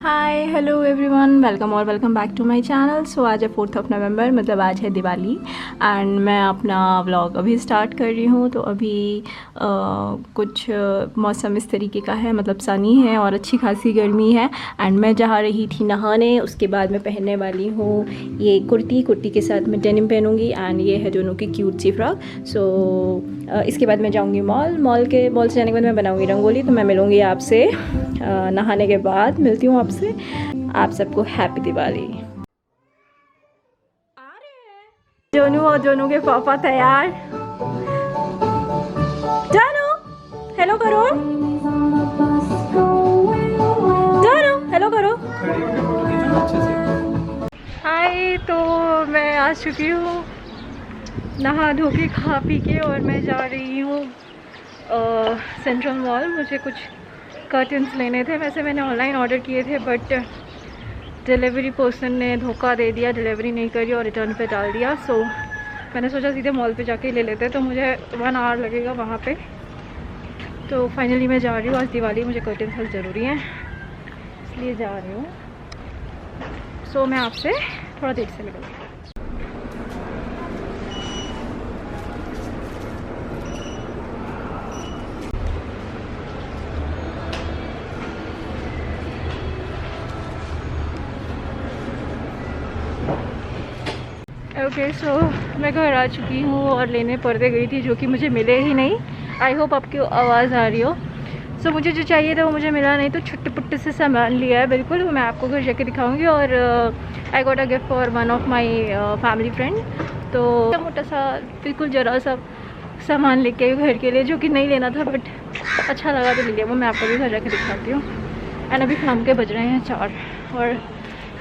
हाय hello everyone, welcome और welcome back to my channel. So आज है 4th ऑफ नवंबर, मतलब आज है दिवाली एंड मैं अपना व्लॉग अभी स्टार्ट कर रही हूँ। तो अभी कुछ मौसम इस तरीके का है, मतलब सनी है और अच्छी खासी गर्मी है। एंड मैं जा रही थी नहाने, उसके बाद मैं पहनने वाली हूँ ये कुर्ती के साथ मैं डेनिम पहनूँगी एंड ये है दोनों की क्यूट सी फ्रॉक। सो इसके बाद मैं जाऊँगी मॉल से जाने के बाद मैं बनाऊँगी रंगोली। तो मैं मिलूँगी आपसे नहाने के बाद, मिलती हूँ आपसे। आप सबको हैप्पी दिवाली। जोनू और जोनू के पापा तैयार। जानू हेलो करो, जानू हेलो करो। हाय, तो मैं आ चुकी हूँ नहा धो के खा पी के, और मैं जा रही हूँ सेंट्रल मॉल। मुझे कुछ कर्टन्स लेने थे। वैसे मैंने ऑनलाइन ऑर्डर किए थे बट डिलीवरी पर्सन ने धोखा दे दिया, डिलीवरी नहीं करी और रिटर्न पे डाल दिया। सो मैंने सोचा सीधे मॉल पे जाके ले लेते, तो मुझे 1 आवर लगेगा वहाँ पे। तो फाइनली मैं जा रही हूँ। आज दिवाली, मुझे कर्टन्स बहुत ज़रूरी हैं इसलिए जा रही हूँ। सो मैं आपसे थोड़ा देर से मिलूँगी। ओके, सो मैं घर आ चुकी हूँ और लेने पर्दे गई थी जो कि मुझे मिले ही नहीं। आई होप आपकी आवाज़ आ रही हो। सो मुझे जो चाहिए था वो मुझे मिला नहीं, तो छुट्टे पुट्टे से सामान लिया है बिल्कुल। मैं आपको घर जाके दिखाऊंगी। और I got a gift for one of my family friend. तो मोटा सा बिल्कुल ज़रा सा सामान लेके आई घर के लिए, जो कि नहीं लेना था बट अच्छा लगा तो ले लिया। वो मैं आपको भी घर जाके दिखाती हूँ। एंड अभी शाम के बज रहे हैं 4 और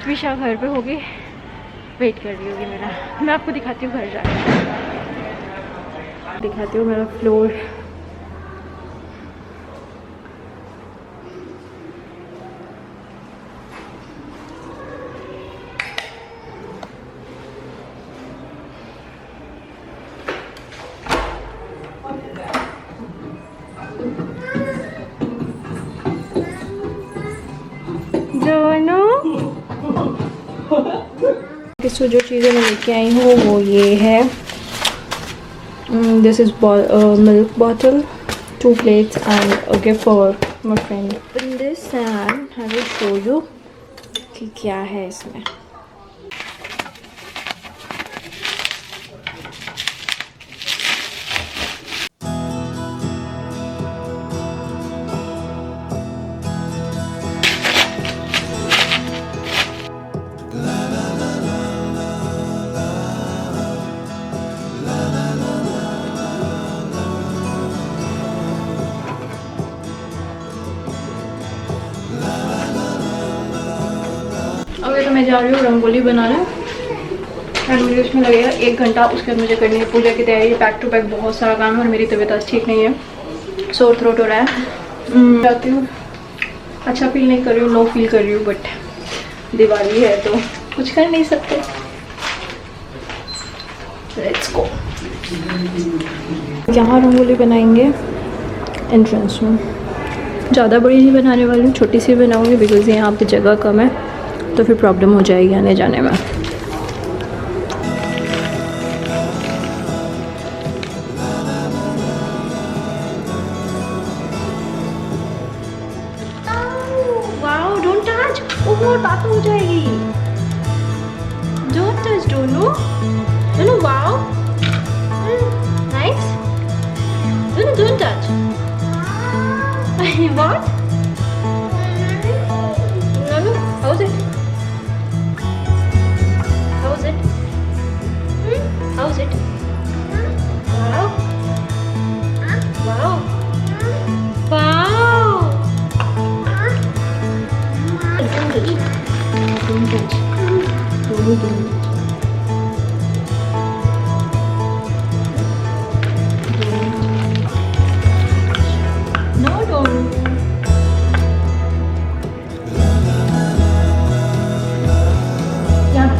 ट्विशा घर पे होगी, वेट कर रही होगी मेरा। मैं आपको दिखाती हूँ घर जाके, दिखाती हूँ मेरा फ्लोर। इसको जो चीज़ें मैं लेके आई हूँ वो ये है। This is milk bottle, 2 plates and a gift for my friend. In this and I will show you कि क्या है इसमें। ओके, तो मैं जा रही हूँ रंगोली बनाने एंड मुझे इसमें लगेगा 1 घंटा। उसके बाद मुझे करनी है पूजा की तैयारी। बैक टू बैक बहुत सारा काम है और मेरी तबीयत आज ठीक नहीं है, सोर थ्रोट हो रहा है। जाती हूँ, अच्छा फील नहीं कर रही हूँ, लो फील कर रही हूँ, बट दिवाली है तो कुछ कर नहीं सकते। Let's go. यहाँ रंगोली बनाएंगे एंट्रेंस में। ज़्यादा बड़ी नहीं बनाने वाली हूँ, छोटी सी बनाऊँगी बिकॉज यहाँ पे जगह कम है, तो फिर प्रॉब्लम हो जाएगी आने जाने में। Wow, don't touch. ओह, बात हो जाएगी। डोंट टच डोनू। डोनू, वाओ, नाइस। डोनू, डोंट टच। व्हाट? डोनू, how is it? How's it? How's it? Wow. Wow. Wow. Don't touch. Don't touch. Don't touch. No, don't. Yeah.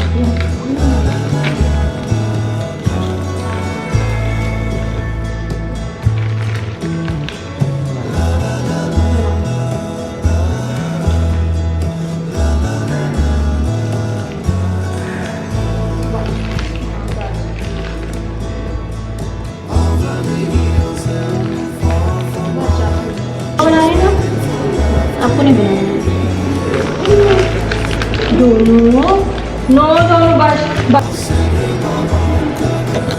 No बस।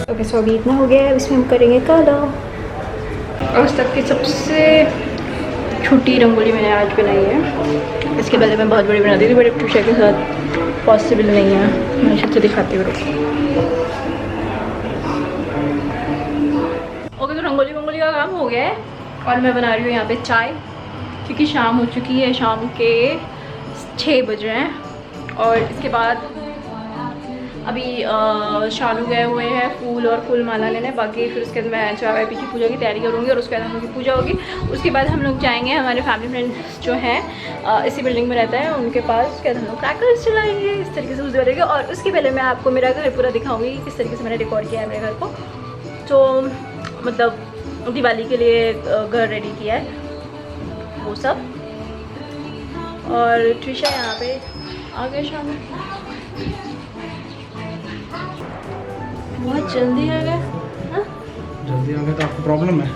ओके सो अभी इतना हो गया है, इसमें हम करेंगे कलर। आज तक की सबसे छोटी रंगोली मैंने आज बनाई है। इसके पहले मैं बहुत बड़ी बनाती थी, बट ट्यूशा के साथ पॉसिबल नहीं है। मैं अच्छे से दिखाती हूँ। ओके तो रंगोली वंगोली का काम हो गया है और मैं बना रही हूँ यहाँ पे चाय, क्योंकि शाम हो चुकी है। शाम के 6 बज रहे हैं। और इसके बाद अभी शालू गए हुए हैं फूल और फूल माला लेने। बाकी फिर उसके बाद मैं चाय पी की पूजा की तैयारी करूँगी और उसके बाद हम लोग की पूजा होगी। उसके बाद हम लोग जाएंगे, हमारे फैमिली फ्रेंड्स जो हैं इसी बिल्डिंग में रहता है उनके पास। उसके बाद हम लोग क्रैकर्स चलाएंगे, इस तरीके से उस करेंगे। और उसके पहले मैं आपको मेरा घर पूरा दिखाऊँगी किस तरीके से मैंने डेकोर किया है मेरे घर को। तो मतलब दिवाली के लिए घर रेडी किया है वो सब। और ट्रिशा यहाँ पे आ गए शाम में, बहुत जल्दी आ गए। हाँ जल्दी आ गए तो आपको प्रॉब्लम है।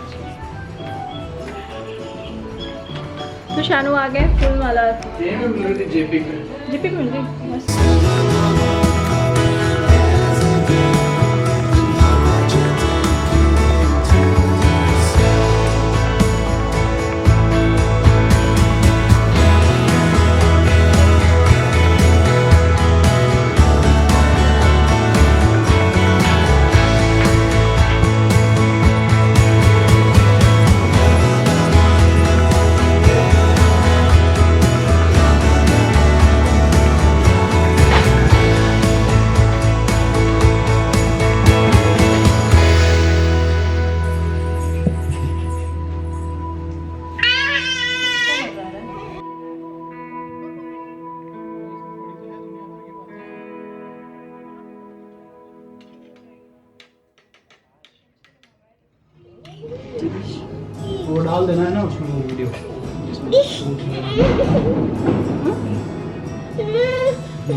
तो शानू आ गए फूल माला मिल रही थी जेपी पे मिल गई बस। वो डाल देना है ना उसमें वो वीडियो।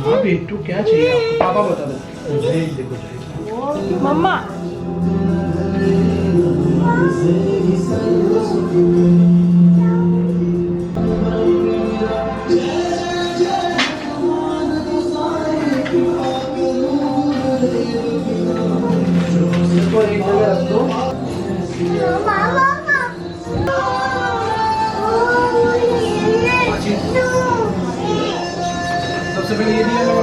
भाभी तू क्या चाहिए आपको, पापा बता दो। जय देखो जय मम्मा एक जगह रख दो। सबसे पहले ये दिया लो।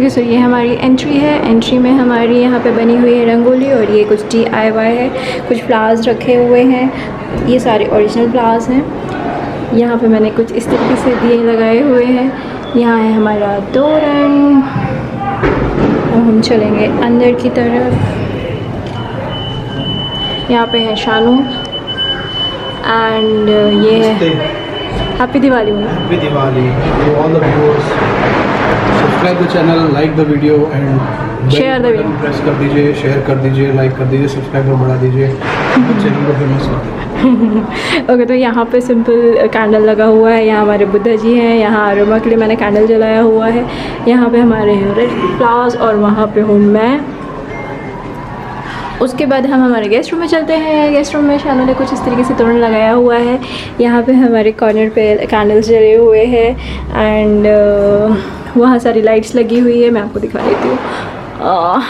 सो ये हमारी एंट्री है। एंट्री में हमारी यहाँ पे बनी हुई है रंगोली और ये कुछ DIY है। कुछ फ्लावर्स रखे हुए हैं, ये सारे ओरिजिनल फ्लावर्स हैं। यहाँ पे मैंने कुछ इस तरीके से दिए लगाए हुए हैं। यहाँ है हमारा तोरण। अब हम चलेंगे अंदर की तरफ। यहाँ पे है शानू एंड ये है happy Diwali. Happy Diwali to all the viewers. Subscribe the channel, like the video and share the video. Press कर दीजिए, शेयर कर दीजिए, लाइक कर दीजिए, सब्सक्राइबर बढ़ा दीजिए, चैनल को फेमस कर दीजिए। ओके तो यहाँ पे सिंपल कैंडल लगा हुआ है। यहाँ हमारे बुद्धा जी हैं। यहाँ अरोमा के लिए मैंने कैंडल जलाया हुआ है। यहाँ पे हमारे रेड फ्लावर्स और वहाँ पे हूँ मैं। उसके बाद हम हमारे गेस्ट रूम में चलते हैं। गेस्ट रूम में शानू ने कुछ इस तरीके से तोरण लगाया हुआ है। यहाँ पे हमारे कॉर्नर पे कैंडल्स जले हुए हैं एंड वहाँ सारी लाइट्स लगी हुई है। मैं आपको दिखा देती हूँ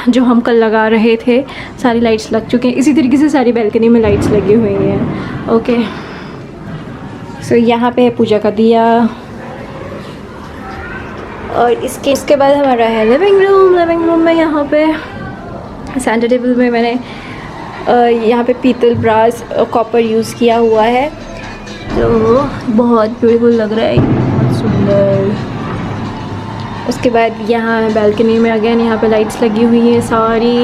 जो हम कल लगा रहे थे, सारी लाइट्स लग चुके हैं। इसी तरीके से सारी बैल्कनी में लाइट्स लगी हुई हैं। ओके सो यहाँ पे है पूजा का दिया और इसके बाद हमारा है लिविंग रूम। लिविंग रूम में यहाँ पे सेंटर टेबल में मैंने यहाँ पे पीतल, ब्रास, कॉपर यूज़ किया हुआ है, तो बहुत ब्यूटीफुल लग रहा है, बहुत सुंदर। उसके बाद यहाँ बालकनी में अगेन यहाँ पे लाइट्स लगी हुई हैं सारी।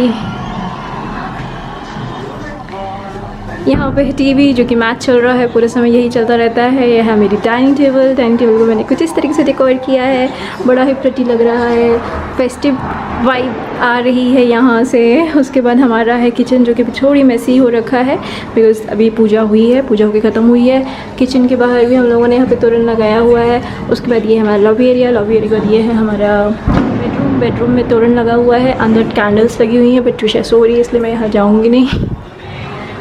यहाँ पे टीवी जो कि मैच चल रहा है, पूरे समय यही चलता रहता है। यह है मेरी डाइनिंग टेबल को मैंने कुछ इस तरीके से डेकोर किया है, बड़ा ही प्रिटी लग रहा है, फेस्टिव वाइब आ रही है यहाँ से। उसके बाद हमारा है किचन जो कि थोड़ी मेसी हो रखा है बिकॉज अभी पूजा हुई है, पूजा होकर ख़त्म हुई है। किचन के बाहर भी हम लोगों ने यहाँ पे तोरण लगाया हुआ है। उसके बाद ये हमारा लॉबी एरिया के बाद ये है हमारा बेडरूम में तोरण लगा हुआ है, अंदर कैंडल्स लगी हुई हैं। बट ट्यूशा सो रही है इसलिए मैं यहाँ जाऊँगी नहीं।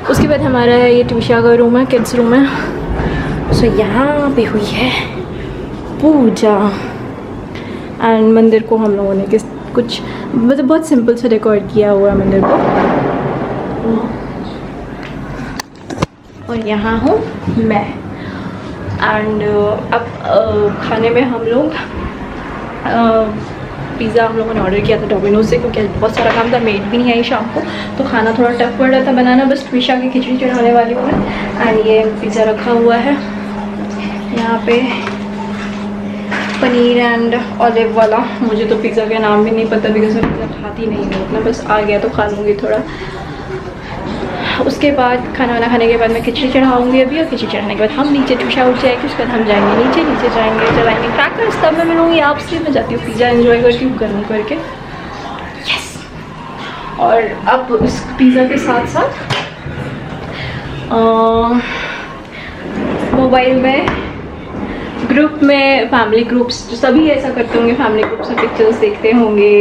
उसके बाद हमारा ये ट्यूशा का रूम है, किड्स रूम है। सो यहाँ पे हुई है पूजा एंड मंदिर को हम लोगों ने कुछ मतलब बहुत सिंपल से डेकोरेट किया हुआ है मंदिर को। और यहाँ हूँ मैं एंड अब खाने में हम लोग पिज़्ज़ा हम लोगों ने ऑर्डर किया था डोमिनोज से, क्योंकि बहुत सारा काम था, मेड भी नहीं आई शाम को, तो खाना थोड़ा टफ पड़ रहा था बनाना। बस ट्विशा की खिचड़ी चढ़ाने वाली हूँ मैं। एंड ये पिज़्ज़ा रखा हुआ है यहाँ पे, पनीर एंड ऑलिव वाला। मुझे तो पिज़्ज़ा का नाम भी नहीं पता बिकॉज मैं पिज़्ज़ा खाती नहीं हूँ उतना, बस आ गया तो खा लूँगी थोड़ा। उसके बाद खाना वाना खाने के बाद मैं खिचड़ी चढ़ाऊँगी अभी, और खिचड़ी चढ़ाने के बाद हम नीचे ट्यूशा उठ जाएगी। उसके बाद हम जाएंगे नीचे जाएंगे, चलाएंगे क्रैकर्स, तब मैं मिलूँगी आपसे। मैं जाती हूँ पिज़्ज़ा एंजॉय करती हूँ गर्म करके। यस। और अब उस पिज़्ज़ा के साथ साथ मोबाइल में ग्रुप में फैमिली ग्रुप्स सभी ऐसा करते होंगे, फैमिली ग्रुप्स में पिक्चर्स देखते होंगे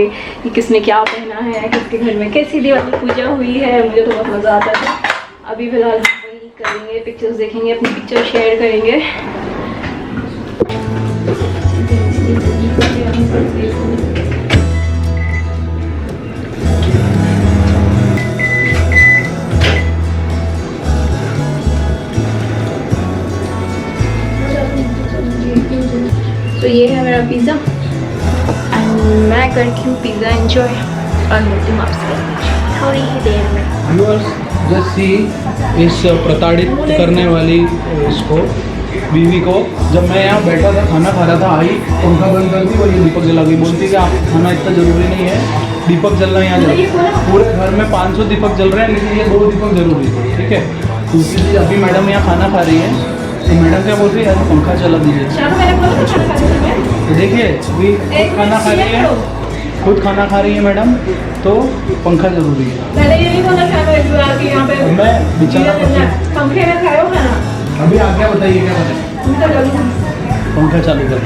कि किसने क्या पहना है, किसके घर में कैसी दिवाली पूजा हुई है। मुझे तो बहुत मज़ा आता था। अभी फ़िलहाल वही करेंगे, पिक्चर्स देखेंगे, अपनी पिक्चर शेयर करेंगे। तो ये है मेरा पिज़्ज़ा एंड मैं करती हूँ पिज़्ज़ा एंजॉय और मिलती हूँ आपसे थोड़ी ही देर में। व्यूअर्स जस्ट सी इस प्रताड़ित करने वाली इसको बीवी को, जब मैं यहाँ बैठा था खाना खा रहा था, आई पंखा बंद कर दी, बोली दीपक जला गई। बोलती कि आप खाना इतना ज़रूरी नहीं है, दीपक जलना यहाँ जल, पूरे घर में 500 दीपक जल रहे हैं लेकिन ये 2 दीपक जरूरी है, ठीक है। दूसरी चीज़, अभी मैडम यहाँ खाना खा रही है तो मैडम क्या बोल रही है, पंखा चला दीजिए। तो देखिए अभी खाना खा रही है, खुद खाना खा रही है मैडम, तो पंखा जरूरी है। मैंने ये नहीं बोला था यहाँ पे मैं बेचारा पंखे में खाओ ना। अभी आ गया, बताइए क्या बताए। पंखा चालू कर।